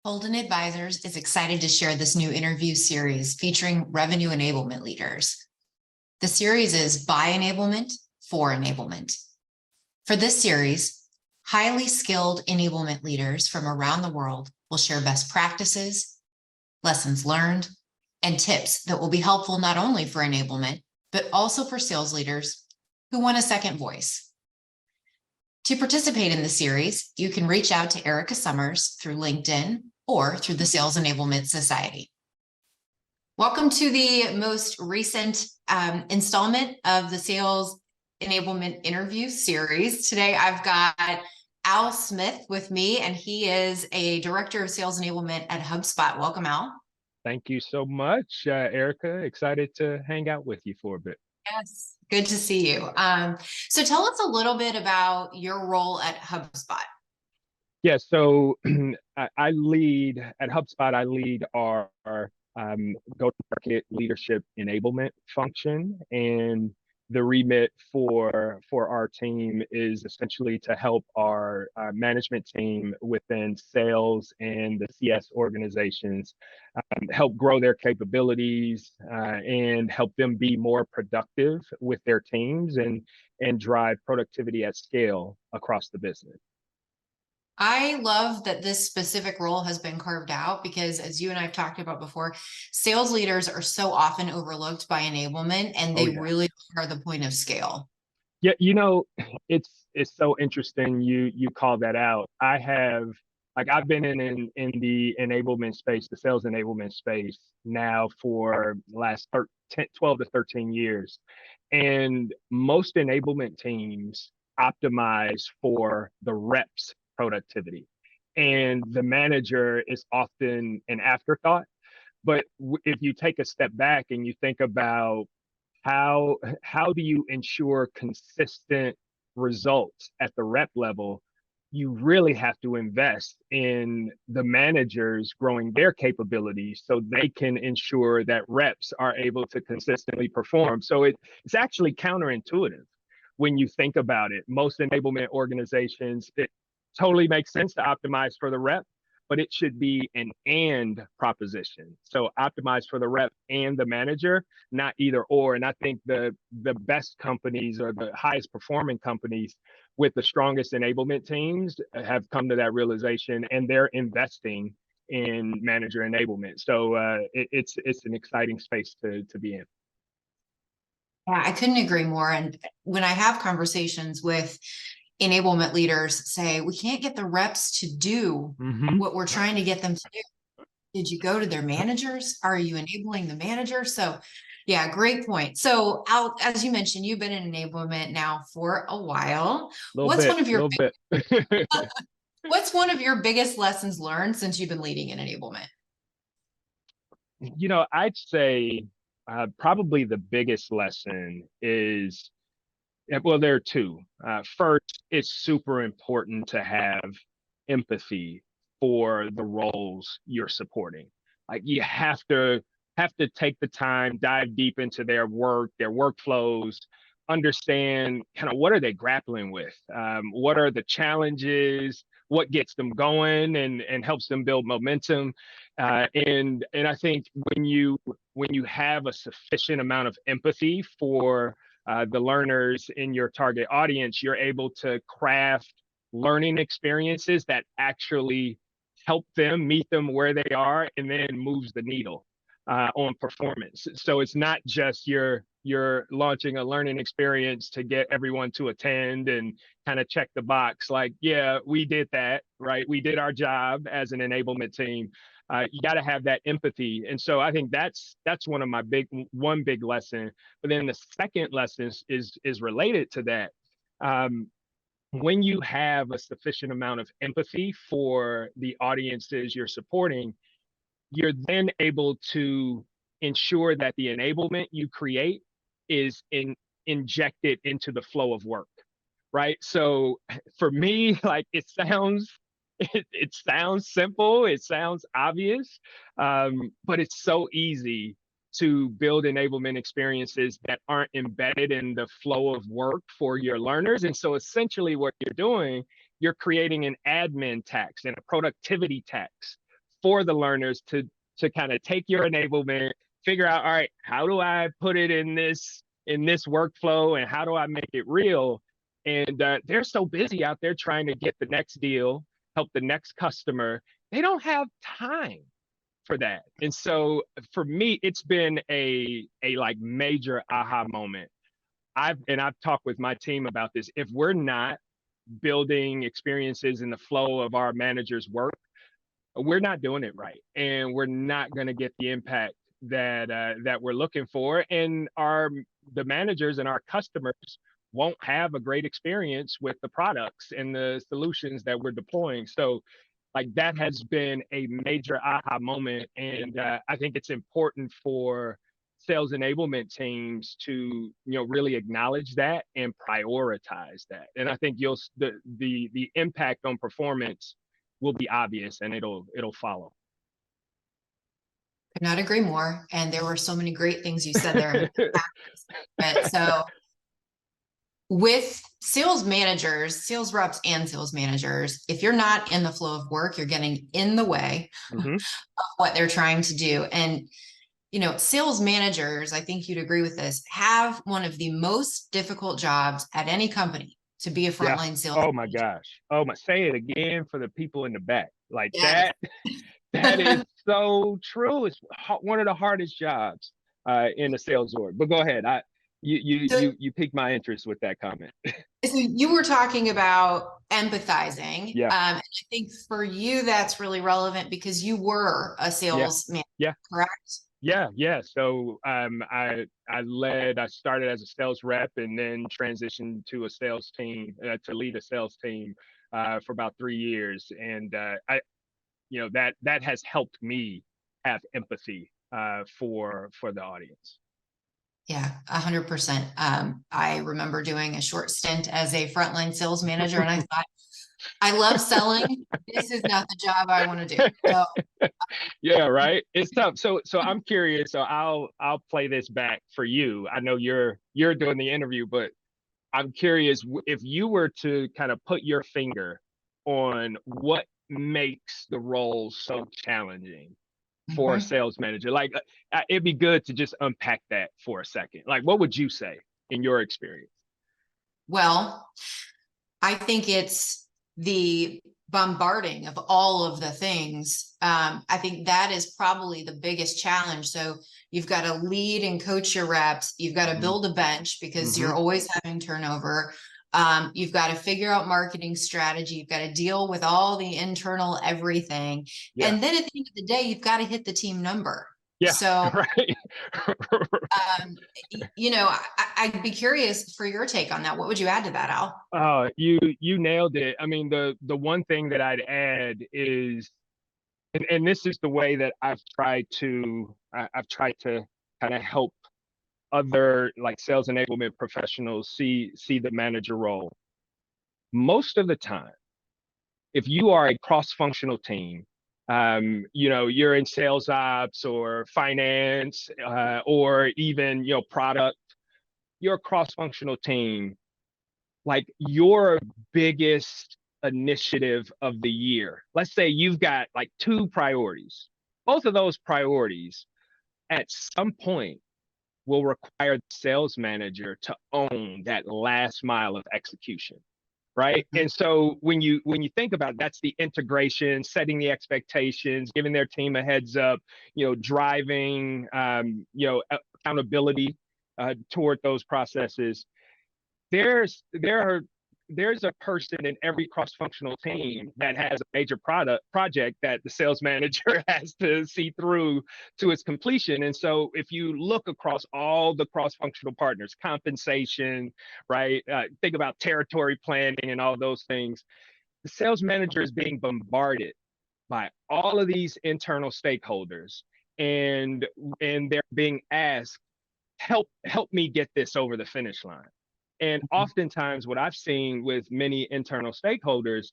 Holden Advisors is excited to share this new interview series featuring revenue enablement leaders. The series is by enablement for enablement. For this series, highly skilled enablement leaders from around the world will share best practices, lessons learned, and tips that will be helpful not only for enablement, but also for sales leaders who want a second voice. To participate in the series, you can reach out to Erica Summers through LinkedIn or through the Sales Enablement Society. Welcome to the most recent installment of the Sales Enablement Interview Series. Today, I've got Al Smith with me, and he is a Director of Sales Enablement at Hubspot. Welcome, Al. Thank you so much, Erica. Excited to hang out with you for a bit. Yes, good to see you. So tell us a little bit about your role at HubSpot. Yeah, so I lead at HubSpot. I lead our go-to-market leadership enablement function, and the remit for our team is essentially to help our management team within sales and the CS organizations help grow their capabilities and help them be more productive with their teams and drive productivity at scale across the business. I love that this specific role has been carved out because, as you and I have talked about before, sales leaders are so often overlooked by enablement, and they really are the point of scale. Yeah, it's so interesting you call that out. I've been in the enablement space, the sales enablement space now for the last 12 to 13 years. And most enablement teams optimize for the reps productivity. And the manager is often an afterthought. But if you take a step back and you think about how do you ensure consistent results at the rep level, you really have to invest in the managers growing their capabilities so they can ensure that reps are able to consistently perform. So it's actually counterintuitive when you think about it. Most enablement organizations, it totally makes sense to optimize for the rep, but it should be an and proposition. So optimize for the rep and the manager, not either or. And I think the best companies or the highest performing companies with the strongest enablement teams have come to that realization, and they're investing in manager enablement. So it's an exciting space to be in. Yeah, I couldn't agree more. And when I have conversations with enablement leaders, say, we can't get the reps to do what we're trying to get them to do. Did you go to their managers? Are you enabling the manager? So yeah, great point. So Al, as you mentioned, you've been in enablement now for a while. What's one of your biggest lessons learned since you've been leading in enablement? I'd say probably the biggest lesson is, well, there are two. First, it's super important to have empathy for the roles you're supporting. Like, you have to take the time, dive deep into their work, their workflows, understand kind of what are they grappling with, what are the challenges, what gets them going and helps them build momentum. And I think when you have a sufficient amount of empathy for the learners in your target audience, you're able to craft learning experiences that actually help them meet them where they are and then moves the needle on performance. So it's not just you're launching a learning experience to get everyone to attend and kind of check the box like, yeah, we did that, right? We did our job as an enablement team. You got to have that empathy. And so I think that's one big lesson. But then the second lesson is related to that. When you have a sufficient amount of empathy for the audiences you're supporting, you're then able to ensure that the enablement you create is injected into the flow of work, right? So for me, like, it sounds simple, it sounds obvious, but it's so easy to build enablement experiences that aren't embedded in the flow of work for your learners. And so essentially what you're doing, you're creating an admin tax and a productivity tax for the learners to kind of take your enablement, figure out, all right, how do I put it in this workflow, and how do I make it real? And they're so busy out there trying to get the next deal, help the next customer. They don't have time for that. And so for me, it's been a like major aha moment. I've talked with my team about this. If we're not building experiences in the flow of our managers' work, we're not doing it right, and we're not going to get the impact that we're looking for, and the managers and our customers won't have a great experience with the products and the solutions that we're deploying. So like that has been a major aha moment, and I think it's important for sales enablement teams to really acknowledge that and prioritize that. And I think the impact on performance will be obvious, and it'll follow. Could not agree more. And there were so many great things you said there. So with sales managers, sales reps and sales managers, if you're not in the flow of work, you're getting in the way Mm-hmm. of what they're trying to do. And sales managers, I think you'd agree with this, have one of the most difficult jobs at any company, to be a frontline sales. Oh my gosh. Oh my, say it again for the people in the back. Like Yes. that is so true. It's one of the hardest jobs in the sales org. But go ahead. You piqued my interest with that comment. So you were talking about empathizing. Yeah. I think for you, that's really relevant because you were a sales manager, correct? Yeah. So I started as a sales rep and then transitioned to a sales team to lead a sales team for about 3 years. And that has helped me have empathy for the audience. Yeah, 100%. I remember doing a short stint as a frontline sales manager, and I thought, I love selling. This is not the job I want to do. So. Yeah, right. It's tough. So I'm curious. So I'll play this back for you. I know you're doing the interview, but I'm curious if you were to kind of put your finger on what makes the role so challenging for a sales manager. Like it'd be good to just unpack that for a second. Like, what would you say in your experience? Well, I think it's the bombarding of all of the things. I think that is probably the biggest challenge. So you've got to lead and coach your reps. You've got to build a bench because you're always having turnover. You've got to figure out marketing strategy. You've got to deal with all the internal everything. Yeah. And then at the end of the day, you've got to hit the team number. Yeah. So, right. I'd be curious for your take on that. What would you add to that, Al? You nailed it. I mean, the one thing that I'd add is, and this is the way that I've tried to kind of help other like sales enablement professionals see the manager role. Most of the time, if you are a cross-functional team, you're in sales ops or finance or even product, you're a cross-functional team. Like your biggest initiative of the year, let's say you've got like 2 priorities. Both of those priorities at some point will require the sales manager to own that last mile of execution, right? And so when you think about it, that's the integration, setting the expectations, giving their team a heads up, driving accountability toward those processes. There's a person in every cross-functional team that has a major project that the sales manager has to see through to its completion. And so if you look across all the cross-functional partners, compensation, right? Think about territory planning and all those things. The sales manager is being bombarded by all of these internal stakeholders, and they're being asked, help me get this over the finish line. And oftentimes what I've seen with many internal stakeholders,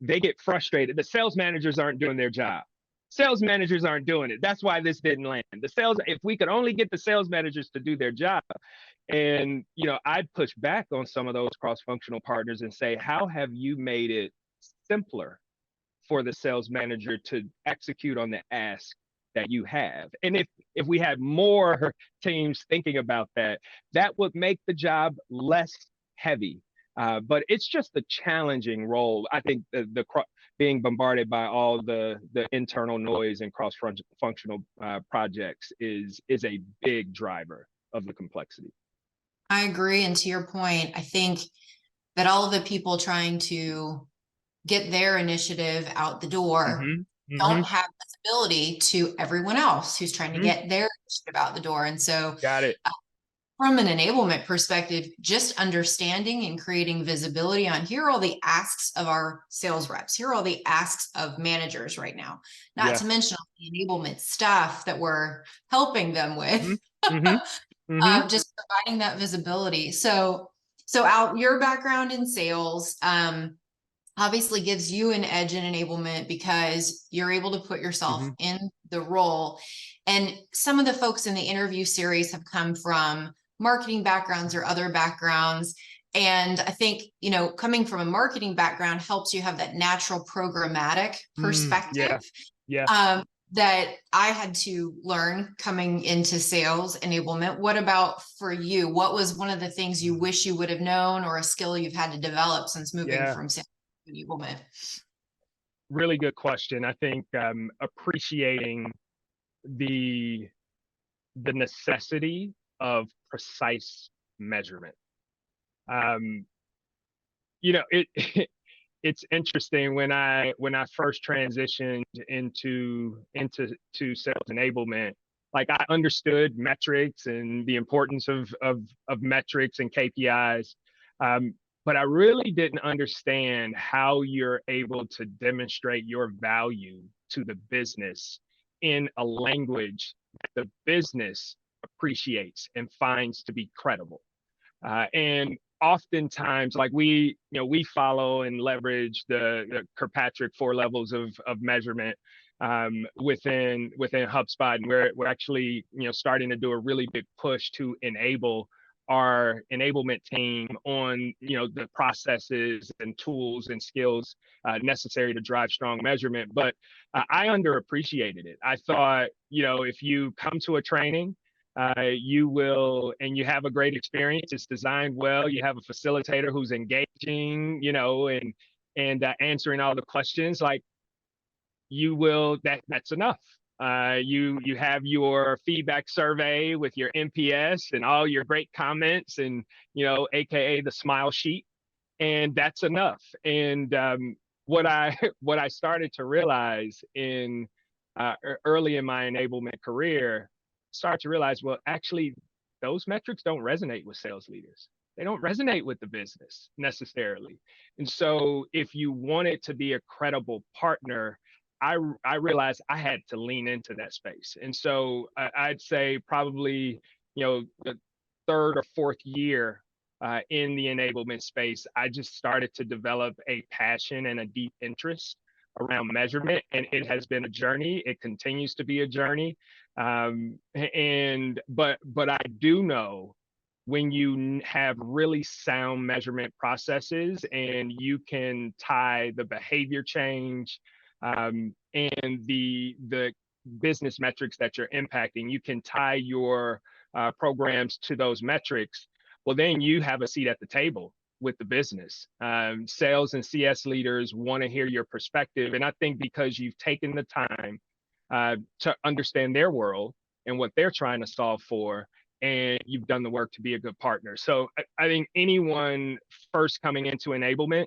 they get frustrated. The sales managers aren't doing their job. Sales managers aren't doing it. That's why this didn't land. If we could only get the sales managers to do their job. And, I'd push back on some of those cross-functional partners and say, how have you made it simpler for the sales manager to execute on the ask that you have. And if we had more teams thinking about that, that would make the job less heavy. But it's just a challenging role. I think being bombarded by all the internal noise and cross-functional projects is a big driver of the complexity. I agree. And to your point, I think that all of the people trying to get their initiative out the door don't have visibility to everyone else who's trying to get their initiative out the door. And so Got it. From an enablement perspective, just understanding and creating visibility on here are all the asks of our sales reps. Here are all the asks of managers right now, not to mention all the enablement stuff that we're helping them with. Just providing that visibility. So Al, your background in sales, obviously gives you an edge in enablement because you're able to put yourself in the role. And some of the folks in the interview series have come from marketing backgrounds or other backgrounds. And I think, coming from a marketing background helps you have that natural programmatic perspective. That I had to learn coming into sales enablement. What about for you? What was one of the things you wish you would have known, or a skill you've had to develop since moving from sales enablement? Really good question. I think appreciating the necessity of precise measurement. It's interesting when I first transitioned into sales enablement. Like, I understood metrics and the importance of metrics and KPIs. But I really didn't understand how you're able to demonstrate your value to the business in a language that the business appreciates and finds to be credible. And oftentimes, like, we follow and leverage the Kirkpatrick 4 levels of measurement within Hubspot, and we're actually starting to do a really big push to enable our enablement team on the processes and tools and skills necessary to drive strong measurement. But I underappreciated it. I thought, if you come to a training, you will, and you have a great experience, it's designed well, you have a facilitator who's engaging, and answering all the questions, like, you will, that's enough. You have your feedback survey with your NPS and all your great comments, and AKA the smile sheet, and that's enough. And what I started to realize in early in my enablement career, start to realize, well, actually, those metrics don't resonate with sales leaders. They don't resonate with the business necessarily. And so, if you want it to be a credible partner, I realized I had to lean into that space. And so I'd say probably, the third or fourth year in the enablement space, I just started to develop a passion and a deep interest around measurement. And it has been a journey. It continues to be a journey. But I do know, when you have really sound measurement processes and you can tie the behavior change and the business metrics that you're impacting, you can tie your programs to those metrics. Well, then you have a seat at the table with the business. Sales and CS leaders want to hear your perspective. And I think because you've taken the time to understand their world and what they're trying to solve for, and you've done the work to be a good partner. So I think anyone first coming into enablement,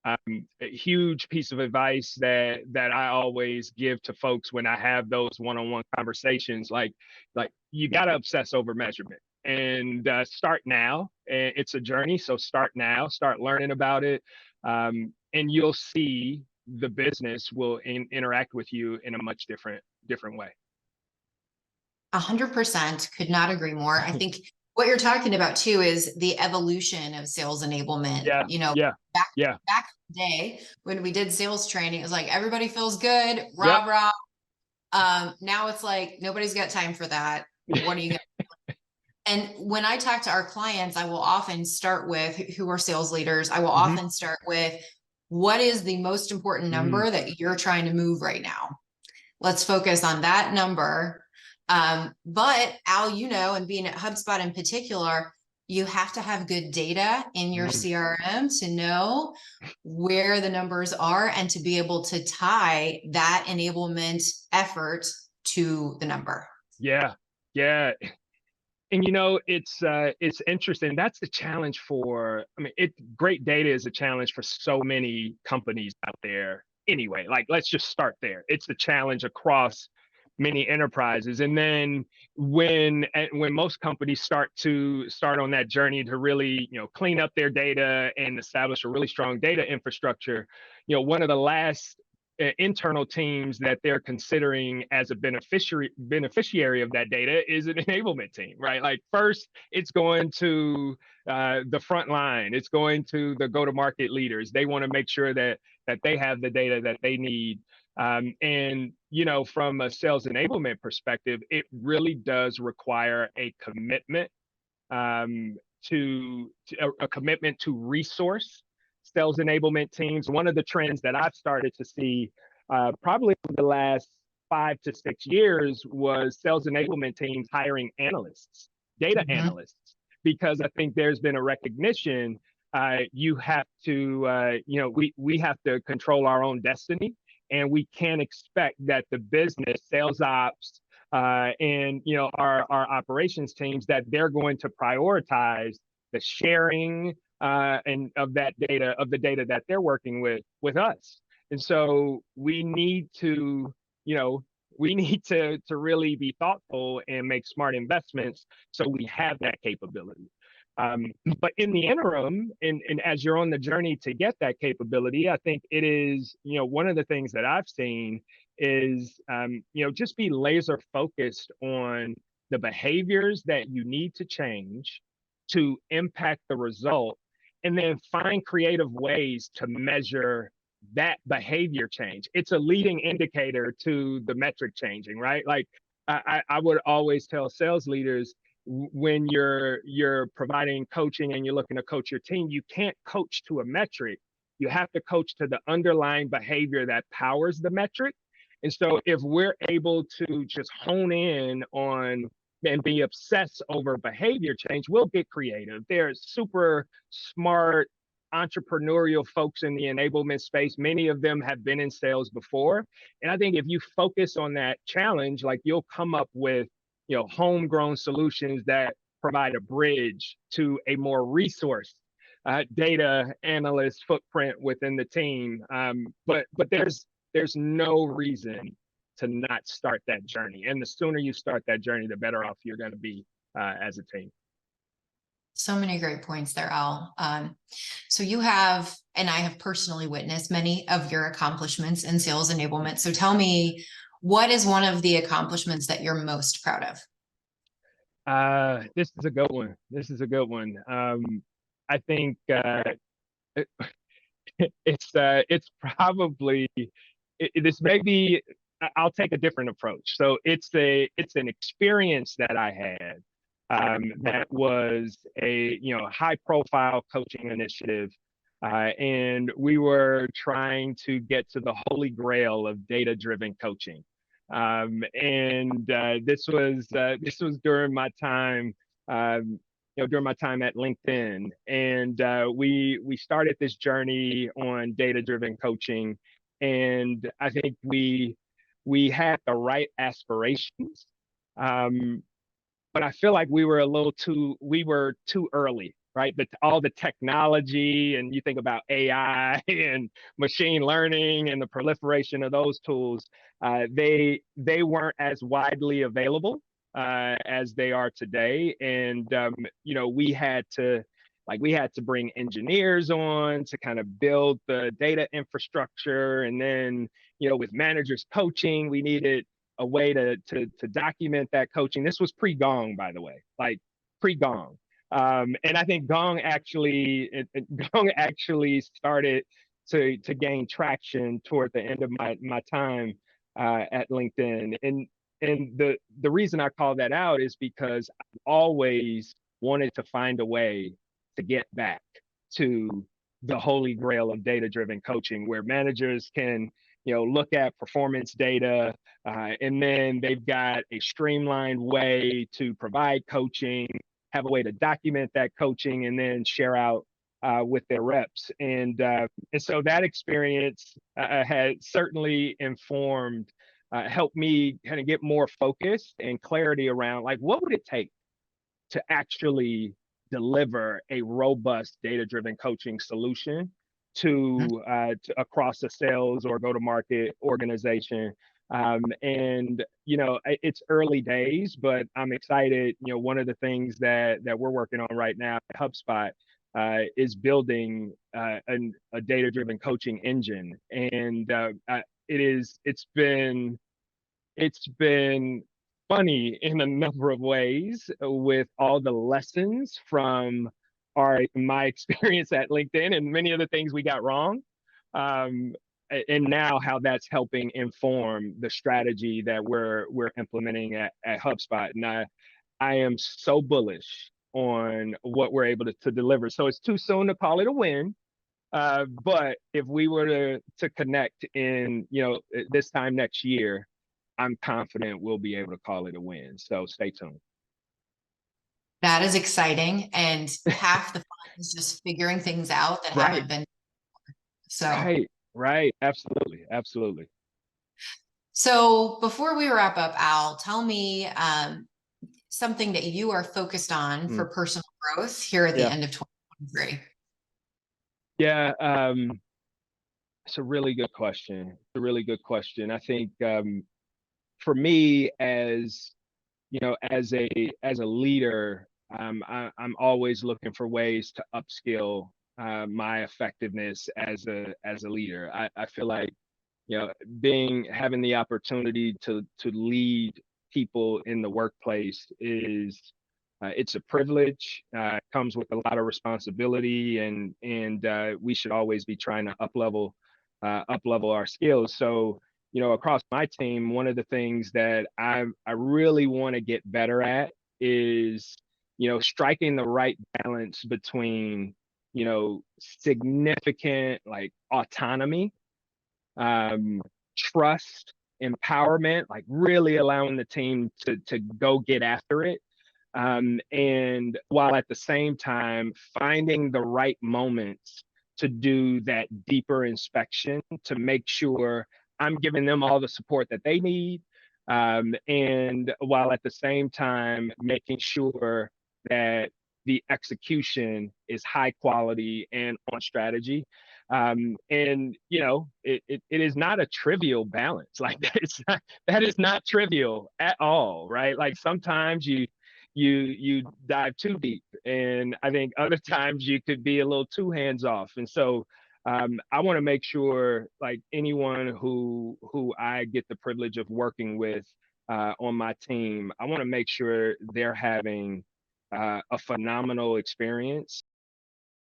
a huge piece of advice that I always give to folks when I have those one-on-one conversations, like you got to obsess over measurement, and start now. It's a journey, so start now, start learning about it, and you'll see the business will interact with you in a much different way. 100%, could not agree more. I think what you're talking about too is the evolution of sales enablement. Back in the day when we did sales training, it was like, everybody feels good, rah. Now it's like, nobody's got time for that. What are you going to do? And when I talk to our clients, I will often start with, who are sales leaders, I will often start with, What is the most important number that you're trying to move right now? Let's focus on that number. But Al, you know, and being at HubSpot in particular, you have to have good data in your CRM to know where the numbers are and to be able to tie that enablement effort to the number. Yeah, yeah. And it's interesting. That's the challenge for, I mean, great data is a challenge for so many companies out there anyway. Like, let's just start there. It's the challenge across many enterprises. And then when most companies start on that journey to really, clean up their data and establish a really strong data infrastructure, one of the last internal teams that they're considering as a beneficiary of that data is an enablement team, right? Like, first, it's going to the front line. It's going to the go-to-market leaders. They want to make sure that they have the data that they need. And from a sales enablement perspective, it really does require a commitment to a commitment to resource sales enablement teams. One of the trends that I've started to see probably in the last 5 to 6 years was sales enablement teams hiring analysts, data analysts, because I think there's been a recognition you have to, we have to control our own destiny, and we can't expect that the business, sales ops, and our operations teams, that they're going to prioritize the sharing and of the data that they're working with us. And so we need to really be thoughtful and make smart investments so we have that capability. But in the interim, and as you're on the journey to get that capability, I think it is, one of the things that I've seen is, just be laser focused on the behaviors that you need to change to impact the result, and then find creative ways to measure that behavior change. It's a leading indicator to the metric changing, right? Like, I would always tell sales leaders, when you're providing coaching and you're looking to coach your team, you can't coach to a metric. You have to coach to the underlying behavior that powers the metric. And so if we're able to just hone in on and be obsessed over behavior change, we'll get creative. There's super smart entrepreneurial folks in the enablement space. Many of them have been in sales before. And I think if you focus on that challenge, like, you'll come up with, homegrown solutions that provide a bridge to a more resource data analyst footprint within the team. But there's no reason to not start that journey. And the sooner you start that journey, the better off you're going to be as a team. So many great points there, Al. So you have, and I have personally witnessed many of your accomplishments in sales enablement. So tell me, what is one of the accomplishments that you're most proud of? This is a good one. I think it's probably this may be. I'll take a different approach. So it's an experience that I had that was a high profile coaching initiative. And we were trying to get to the holy grail of data-driven coaching. And this was during my time, during my time at LinkedIn. And we started this journey on data-driven coaching. And I think we had the right aspirations. But I feel like we were too early, right? But all the technology, and you think about AI and machine learning and the proliferation of those tools, they weren't as widely available as they are today. And we had to bring engineers on to kind of build the data infrastructure, and then with managers coaching, we needed a way to document that coaching. This was pre-Gong, by the way, like pre-Gong. And I think Gong actually started to gain traction toward the end of my time at LinkedIn. And the reason I call that out is because I've always wanted to find a way to get back to the holy grail of data-driven coaching, where managers can, look at performance data, and then they've got a streamlined way to provide coaching, have a way to document that coaching, and then share out with their reps. And so that experience has certainly informed, helped me kind of get more focused and clarity around, like, what would it take to actually deliver a robust data-driven coaching solution to across a sales or go-to-market organization. And it's early days, but I'm excited. One of the things that we're working on right now at Hubspot is building a data-driven coaching engine, and it's been funny in a number of ways with all the lessons from my experience at LinkedIn and many of the things we got wrong. And now how that's helping inform the strategy that we're implementing at HubSpot. And I am so bullish on what we're able to deliver. So it's too soon to call it a win. But if we were to connect in, this time next year, I'm confident we'll be able to call it a win. So stay tuned. That is exciting. And half the fun is just figuring things out that Right. haven't been. So, right. Absolutely. So before we wrap up, Al, tell me something that you are focused on for personal growth here at the end of 2023. Yeah. It's a really good question. I think for me, as as a leader, I'm always looking for ways to upskill my effectiveness as a leader. I feel like having the opportunity to lead people in the workplace is it's a privilege. It comes with a lot of responsibility, and we should always be trying to up level our skills. So across my team, one of the things that I really want to get better at is striking the right balance between significant, like, autonomy, trust, empowerment, like really allowing the team to go get after it. And while at the same time finding the right moments to do that deeper inspection to make sure I'm giving them all the support that they need. And while at the same time making sure that the execution is high quality and on strategy. And it is not a trivial balance. Like, that is not trivial at all, right? Like, sometimes you dive too deep, and I think other times you could be a little too hands off. And so I want to make sure, like, anyone who I get the privilege of working with on my team, I want to make sure they're having a phenomenal experience